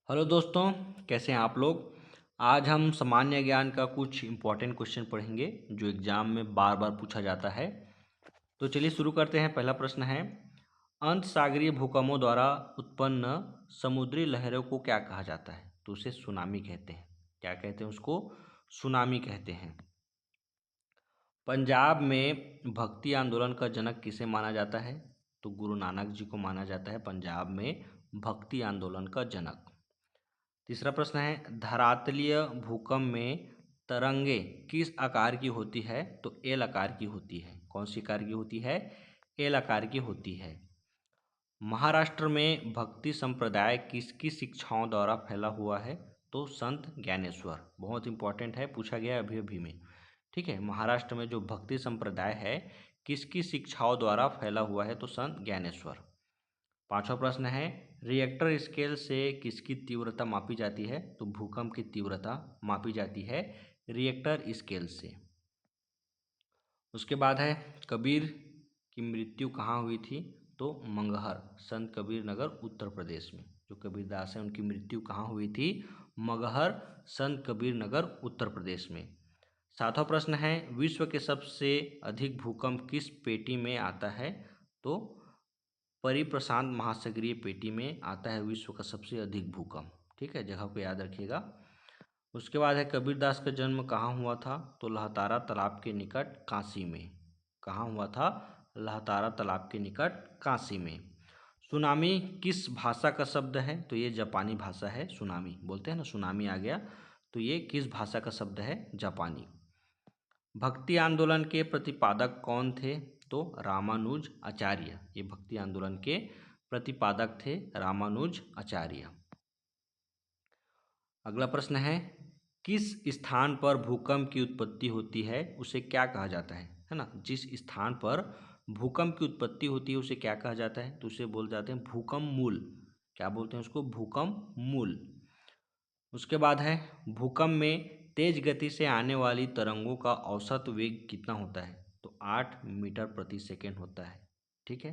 Hello दोस्तों, कैसे हैं आप लोग। आज हम सामान्य ज्ञान का कुछ इम्पोर्टेंट क्वेश्चन पढ़ेंगे जो एग्जाम में बार बार पूछा जाता है। तो चलिए शुरू करते हैं। पहला प्रश्न है, अंत सागरीय भूकंपों द्वारा उत्पन्न समुद्री लहरों को क्या कहा जाता है? तो उसे सुनामी कहते हैं। क्या कहते हैं उसको? सुनामी कहते हैं। पंजाब में भक्ति आंदोलन का जनक किसे माना जाता है? तो गुरु नानक जी को माना जाता है पंजाब में भक्ति आंदोलन का जनक। तीसरा प्रश्न है, धरातलीय भूकंप में तरंगे किस आकार की होती है? तो एल आकार की होती है। कौन सी आकार की होती है? एल आकार की होती है। महाराष्ट्र में भक्ति संप्रदाय किसकी शिक्षाओं द्वारा फैला हुआ है? तो संत ज्ञानेश्वर। बहुत इंपॉर्टेंट है, पूछा गया अभी अभी में। ठीक है, महाराष्ट्र में जो भक्ति संप्रदाय है किसकी शिक्षाओं द्वारा फैला हुआ है? तो संत ज्ञानेश्वर। पांचवा प्रश्न है, रिएक्टर स्केल से किसकी तीव्रता मापी जाती है? तो भूकंप की तीव्रता मापी जाती है रिएक्टर स्केल से। उसके बाद है, कबीर की मृत्यु कहाँ हुई थी? तो मंगहर, संत कबीर नगर, उत्तर प्रदेश में। जो कबीरदास है उनकी मृत्यु कहाँ हुई थी? मगहर, संत कबीर नगर, उत्तर प्रदेश में। सातवां प्रश्न है, विश्व के सबसे अधिक भूकंप किस पेटी में आता है? तो परिप्रशांत महासागरीय पेटी में आता है विश्व का सबसे अधिक भूकंप। ठीक है, जगह को याद रखिएगा। उसके बाद है, कबीरदास का जन्म कहाँ हुआ था? तो लहतारा तालाब के निकट काशी में। कहाँ हुआ था? लहतारा तालाब के निकट काशी में। सुनामी किस भाषा का शब्द है? तो ये जापानी भाषा है। सुनामी बोलते हैं ना, सुनामी आ गया, तो ये किस भाषा का शब्द है? जापानी। भक्ति आंदोलन के प्रतिपादक कौन थे? तो रामानुज आचार्य। ये भक्ति आंदोलन के प्रतिपादक थे रामानुज आचार्य। अगला प्रश्न है, किस स्थान पर भूकंप की उत्पत्ति होती है उसे क्या कहा जाता है ना? जिस स्थान पर भूकंप की उत्पत्ति होती है उसे क्या कहा जाता है? तो उसे बोल जाते हैं भूकंप मूल। क्या बोलते हैं उसको? भूकंप मूल। उसके बाद है, भूकंप में तेज गति से आने वाली तरंगों का औसत वेग कितना होता है? तो 8 मीटर प्रति सेकेंड होता है। ठीक है।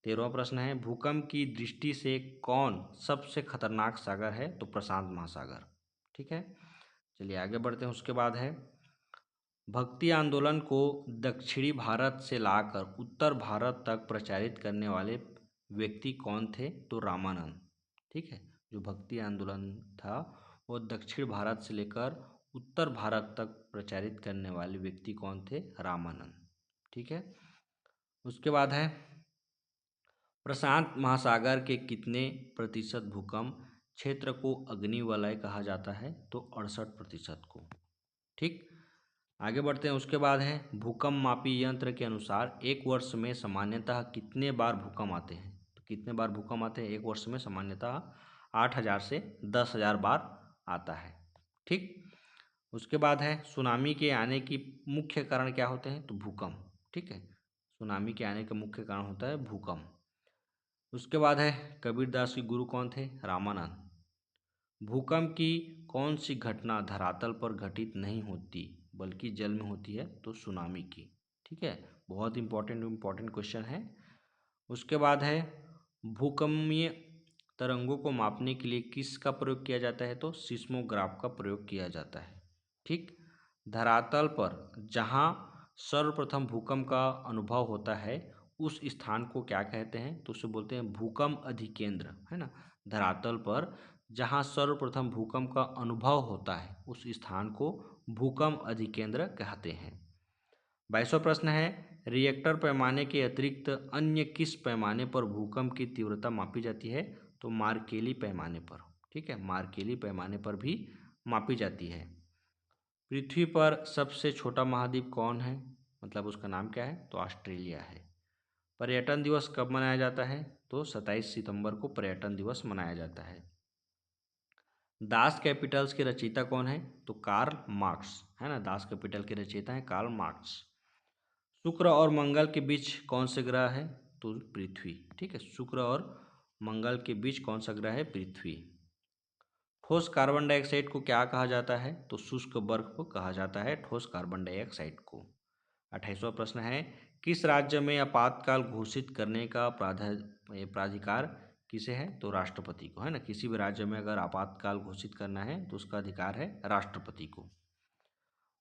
13वां प्रश्न है, भूकंप की दृष्टि से कौन सबसे खतरनाक सागर है? तो प्रशांत महासागर। ठीक है, चलिए आगे बढ़ते हैं। उसके बाद है, भक्ति आंदोलन को दक्षिणी भारत से लाकर उत्तर भारत तक प्रचारित करने वाले व्यक्ति कौन थे? तो रामानंद। ठीक है, जो भक्ति आंदोलन था वो दक्षिण भारत से लेकर उत्तर भारत तक प्रचारित करने वाले व्यक्ति कौन थे? रामानंद। ठीक है। उसके बाद है, प्रशांत महासागर के कितने प्रतिशत भूकंप क्षेत्र को अग्निवलय कहा जाता है? तो 68% को। ठीक, आगे बढ़ते हैं। उसके बाद है, भूकंप मापी यंत्र के अनुसार एक वर्ष में सामान्यतः कितने बार भूकंप आते हैं? तो कितने बार भूकंप आते हैं एक वर्ष में? सामान्यतः 8,000 से 10,000 बार आता है। ठीक, उसके बाद है, सुनामी के आने की मुख्य कारण क्या होते हैं? तो भूकंप। ठीक है, सुनामी के आने का मुख्य कारण होता है भूकंप। उसके बाद है, कबीरदास के गुरु कौन थे? रामानंद। भूकंप की कौन सी घटना धरातल पर घटित नहीं होती बल्कि जल में होती है? तो सुनामी की। ठीक है, बहुत इंपॉर्टेंट क्वेश्चन है। उसके बाद है, भूकंपीय तरंगों को मापने के लिए किसका प्रयोग किया जाता है? तो सिस्मोग्राफ का प्रयोग किया जाता है। ठीक, धरातल पर जहाँ सर्वप्रथम भूकंप का अनुभव होता है उस स्थान को क्या कहते हैं? तो उसे बोलते हैं भूकंप अधिकेंद्र, है ना। धरातल पर जहाँ सर्वप्रथम भूकंप का अनुभव होता है उस स्थान को भूकंप अधिकेंद्र कहते हैं। 22वां प्रश्न है, रिएक्टर पैमाने के अतिरिक्त अन्य किस पैमाने पर भूकंप की तीव्रता मापी जाती है? तो मार्केली पैमाने पर। ठीक है, मार्केली पैमाने पर भी मापी जाती है। पृथ्वी पर सबसे छोटा महाद्वीप कौन है? मतलब उसका नाम क्या है? तो ऑस्ट्रेलिया है। पर्यटन दिवस कब मनाया जाता है? तो 27 सितंबर को पर्यटन दिवस मनाया जाता है। दास कैपिटल्स के रचयिता कौन है? तो कार्ल मार्क्स, है ना। दास कैपिटल के रचयिता हैं कार्ल मार्क्स। शुक्र और मंगल के बीच कौन से ग्रह है? तो पृथ्वी। ठीक है, शुक्र और मंगल के बीच कौन सा ग्रह है? पृथ्वी। ठोस कार्बन डाइऑक्साइड को क्या कहा जाता है? तो शुष्क बर्फ को कहा जाता है ठोस कार्बन डाइऑक्साइड को। 28वां प्रश्न है, किस राज्य में आपातकाल घोषित करने का प्राधिकार किसे है? तो राष्ट्रपति को, है ना। किसी भी राज्य में अगर आपातकाल घोषित करना है तो उसका अधिकार है राष्ट्रपति को।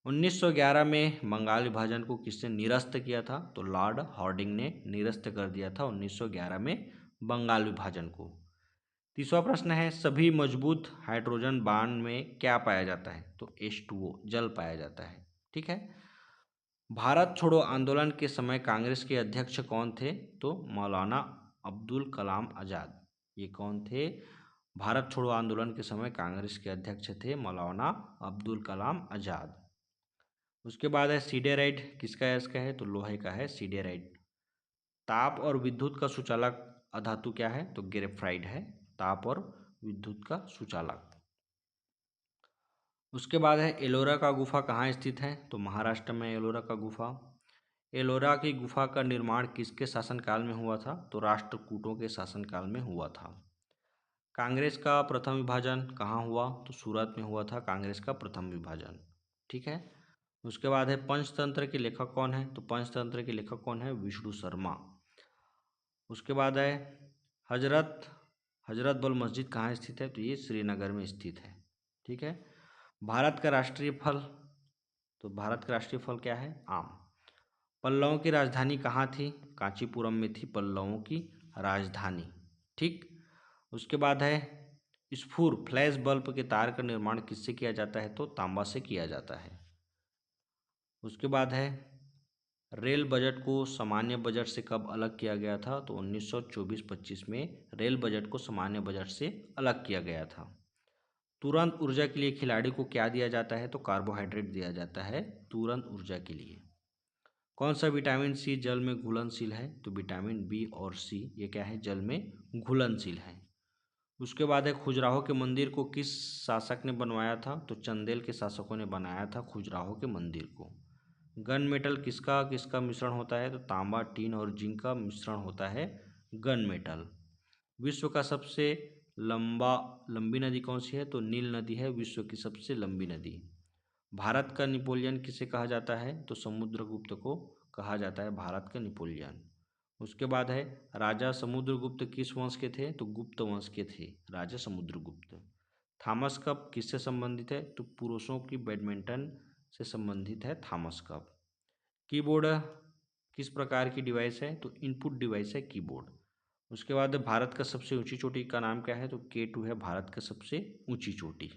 1911 में बंगाल विभाजन को किसने निरस्त किया था? तो लॉर्ड हार्डिंग ने निरस्त कर दिया था 1911 में बंगाल विभाजन को। तीसरा प्रश्न है, सभी मजबूत हाइड्रोजन बांड में क्या पाया जाता है? तो H2O, जल पाया जाता है। ठीक है। भारत छोड़ो आंदोलन के समय कांग्रेस के अध्यक्ष कौन थे? तो मौलाना अब्दुल कलाम आज़ाद। ये कौन थे? भारत छोड़ो आंदोलन के समय कांग्रेस के अध्यक्ष थे मौलाना अब्दुल कलाम आज़ाद। उसके बाद है सीडेराइड, किसका इसका है? तो लोहे का है सीडेराइड। ताप और विद्युत का सुचालक अधातु क्या है? तो ग्रेफाइट है, ताप और विद्युत का सुचालक। उसके बाद है एलोरा का गुफा कहाँ स्थित है? तो महाराष्ट्र में एलोरा का गुफा। एलोरा की गुफा का निर्माण किसके शासनकाल में हुआ था? तो राष्ट्रकूटों के शासनकाल में हुआ था। कांग्रेस का प्रथम विभाजन कहाँ हुआ? तो सूरत में हुआ था कांग्रेस का प्रथम विभाजन। ठीक है। उसके बाद है पंचतंत्र के लेखक कौन है? तो पंचतंत्र के लेखक कौन है? विष्णु शर्मा। उसके बाद है हजरत बल मस्जिद कहाँ स्थित है? तो ये श्रीनगर में स्थित है। ठीक है। भारत का राष्ट्रीय फल, तो भारत का राष्ट्रीय फल क्या है? आम। पल्लवों की राजधानी कहाँ थी? कांचीपुरम में थी पल्लवों की राजधानी। ठीक। उसके बाद है स्फूर फ्लैश बल्ब के तार का निर्माण किससे किया जाता है? तो तांबा से किया जाता है। उसके बाद है रेल बजट को सामान्य बजट से कब अलग किया गया था? तो 1924-25 में रेल बजट को सामान्य बजट से अलग किया गया था। तुरंत ऊर्जा के लिए खिलाड़ी को क्या दिया जाता है? तो कार्बोहाइड्रेट दिया जाता है तुरंत ऊर्जा के लिए। कौन सा विटामिन सी जल में घुलनशील है? तो विटामिन बी और सी, ये क्या है? जल में घुलनशील है। उसके बाद है खजुराहो के मंदिर को किस शासक ने बनवाया था? तो चंदेल के शासकों ने बनाया था खजुराहो के मंदिर को। गन मेटल किसका किसका मिश्रण होता है? तो तांबा, टीन और जिंक का मिश्रण होता है गन मेटल। विश्व का सबसे लंबी नदी कौन सी है? तो नील नदी है विश्व की सबसे लंबी नदी। भारत का नेपोलियन किसे कहा जाता है? तो समुद्रगुप्त को कहा जाता है भारत का नेपोलियन। उसके बाद है राजा समुद्रगुप्त किस वंश के थे? तो गुप्त वंश के थे राजा समुद्रगुप्त। थॉमस कप किससे संबंधित है? तो पुरुषों की बैडमिंटन से संबंधित है थॉमस कप। कीबोर्ड किस प्रकार की डिवाइस है? तो इनपुट डिवाइस है कीबोर्ड। उसके बाद भारत का सबसे ऊंची चोटी का नाम क्या है? तो K2 है भारत का सबसे ऊंची चोटी।